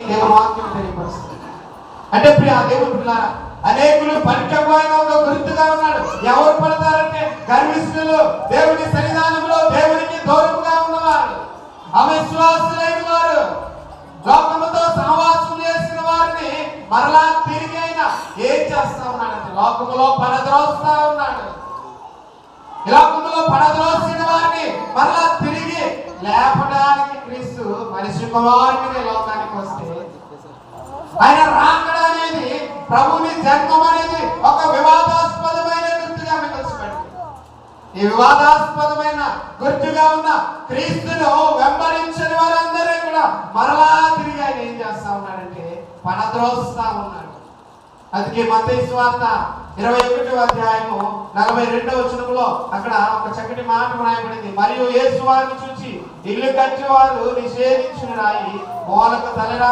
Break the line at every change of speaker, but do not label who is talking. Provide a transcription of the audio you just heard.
దేవుని వాక్యం తెలియపరుస్తుంది. అంటే ప్రియ దేవుని పిల్లారా, అనేకులు పరీక్షమైన ఒక గుర్తుగా ఉన్నాడు. ఎవరు పడతారంటే గర్విష్ఠులు, దేవుని సన్నిధానంలో దేవునికి దూరముగా ఉన్నవారు, అవిశ్వాసులైన వారు, లోకముతో సహవాసం చేసిన వారిని మరలా తిరిగి అయినా ఏం చేస్తా ఉన్నాడంటే లోకములో పడద్రోస్తా ఉన్నాడు. లోకములో పడద్రోసిన వారిని మరలా తిరిగి లేపడానికి క్రీస్తు మనిషి కుమారుని లోకానికి వస్తే ఆయన రాకడ అనేది, ప్రభుని జన్మం అనేది ఒక వివాదాస్పదమైన గుర్తుగా మిగల్చబడింది. ఈ వివాదాస్పదమైన గుర్తుగా ఉన్న క్రీస్తును వెంబడించని వారందరూ కూడా మరలా తిరిగి ఆయన ఏం చేస్తా ఉన్నాడంటే పడద్రోస్తా ఉన్నాడు. అందుకే మత్తయి సువార్త 21వ అధ్యాయము 42వ వచనంలో అక్కడ ఒక చక్కటి మాట రాయబడింది. మరియు యేసు వారిని చూచి ఇల్లు కట్టేవారు నిషేధించిన రాయి మూలకు తలరాయి